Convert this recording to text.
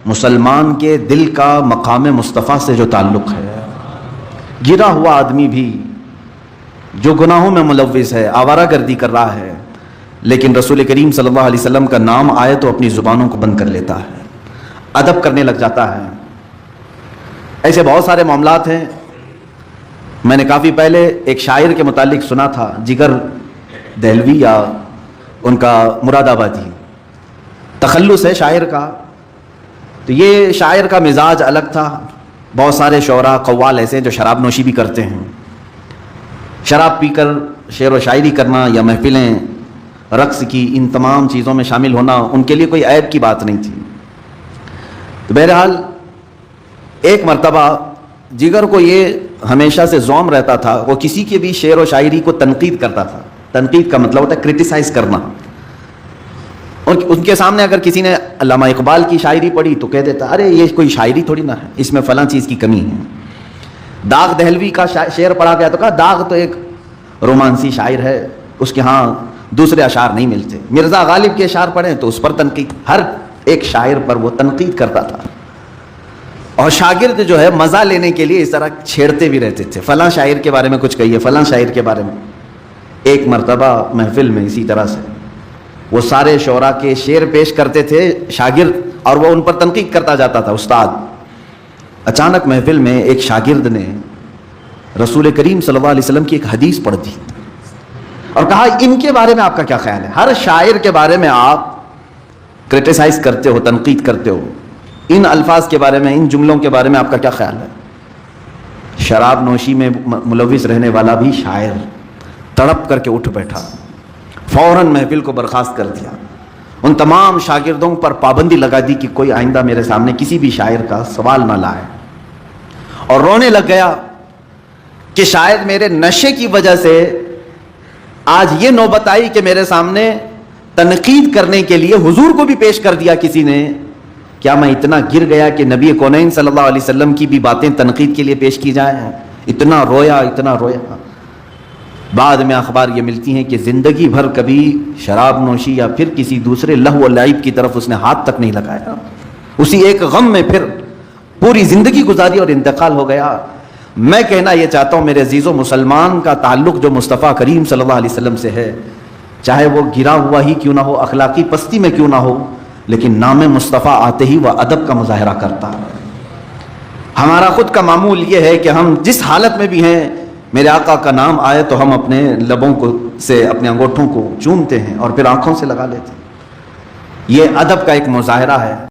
مسلمان کے دل کا مقام مصطفیٰ سے جو تعلق ہے، گرا ہوا آدمی بھی جو گناہوں میں ملوث ہے، آوارہ گردی کر رہا ہے، لیکن رسول کریم صلی اللہ علیہ وسلم کا نام آئے تو اپنی زبانوں کو بند کر لیتا ہے، ادب کرنے لگ جاتا ہے۔ ایسے بہت سارے معاملات ہیں۔ میں نے کافی پہلے ایک شاعر کے متعلق سنا تھا، جگر دہلوی یا ان کا مراد آبادی، تخلص ہے شاعر کا۔ تو یہ شاعر کا مزاج الگ تھا۔ بہت سارے شعراء قوال ایسے جو شراب نوشی بھی کرتے ہیں، شراب پی کر شعر و شاعری کرنا یا محفلیں رقص کی ان تمام چیزوں میں شامل ہونا ان کے لیے کوئی عیب کی بات نہیں تھی۔ تو بہرحال ایک مرتبہ جگر کو یہ ہمیشہ سے ذوم رہتا تھا، وہ کسی کے بھی شعر و شاعری کو تنقید کرتا تھا۔ تنقید کا مطلب ہوتا ہے کرٹیسائز کرنا۔ ان کے سامنے اگر کسی نے علامہ اقبال کی شاعری پڑھی تو کہہ دیتا، ارے یہ کوئی شاعری تھوڑی نہ ہے، اس میں فلاں چیز کی کمی ہے۔ داغ دہلوی کا شعر پڑھا گیا تو کہا داغ تو ایک رومانسی شاعر ہے، اس کے ہاں دوسرے اشعار نہیں ملتے۔ مرزا غالب کے اشعار پڑھیں تو اس پر تنقید، ہر ایک شاعر پر وہ تنقید کرتا تھا۔ اور شاگرد جو ہے مزہ لینے کے لیے اس طرح چھیڑتے بھی رہتے تھے، فلاں شاعر کے بارے میں کچھ کہیے، فلاں شاعر کے بارے میں۔ ایک مرتبہ محفل میں اسی طرح سے وہ سارے شعراء کے شعر پیش کرتے تھے شاگرد، اور وہ ان پر تنقید کرتا جاتا تھا استاد۔ اچانک محفل میں ایک شاگرد نے رسول کریم صلی اللہ علیہ وسلم کی ایک حدیث پڑھ دی اور کہا ان کے بارے میں آپ کا کیا خیال ہے؟ ہر شاعر کے بارے میں آپ کرٹیسائز کرتے ہو، تنقید کرتے ہو، ان الفاظ کے بارے میں، ان جملوں کے بارے میں آپ کا کیا خیال ہے؟ شراب نوشی میں ملوث رہنے والا بھی شاعر تڑپ کر کے اٹھ بیٹھا، فوراً محفل کو برخاست کر دیا، ان تمام شاگردوں پر پابندی لگا دی کہ کوئی آئندہ میرے سامنے کسی بھی شاعر کا سوال نہ لائے، اور رونے لگ گیا کہ شاید میرے نشے کی وجہ سے آج یہ نوبت آئی کہ میرے سامنے تنقید کرنے کے لیے حضور کو بھی پیش کر دیا کسی نے۔ کیا میں اتنا گر گیا کہ نبی کونین صلی اللہ علیہ وسلم کی بھی باتیں تنقید کے لیے پیش کی جائیں؟ اتنا رویا، اتنا رویا۔ بعد میں اخبار یہ ملتی ہیں کہ زندگی بھر کبھی شراب نوشی یا پھر کسی دوسرے لہو و لعب کی طرف اس نے ہاتھ تک نہیں لگایا، اسی ایک غم میں پھر پوری زندگی گزاری اور انتقال ہو گیا۔ میں کہنا یہ چاہتا ہوں میرے عزیزوں، مسلمان کا تعلق جو مصطفیٰ کریم صلی اللہ علیہ وسلم سے ہے، چاہے وہ گرا ہوا ہی کیوں نہ ہو، اخلاقی پستی میں کیوں نہ ہو، لیکن نام مصطفیٰ آتے ہی وہ ادب کا مظاہرہ کرتا ہے۔ ہمارا خود کا معمول یہ ہے کہ ہم جس حالت میں بھی ہیں، میرے آقا کا نام آئے تو ہم اپنے لبوں کو سے اپنے انگوٹھوں کو چومتے ہیں اور پھر آنکھوں سے لگا لیتے ہیں۔ یہ ادب کا ایک مظاہرہ ہے۔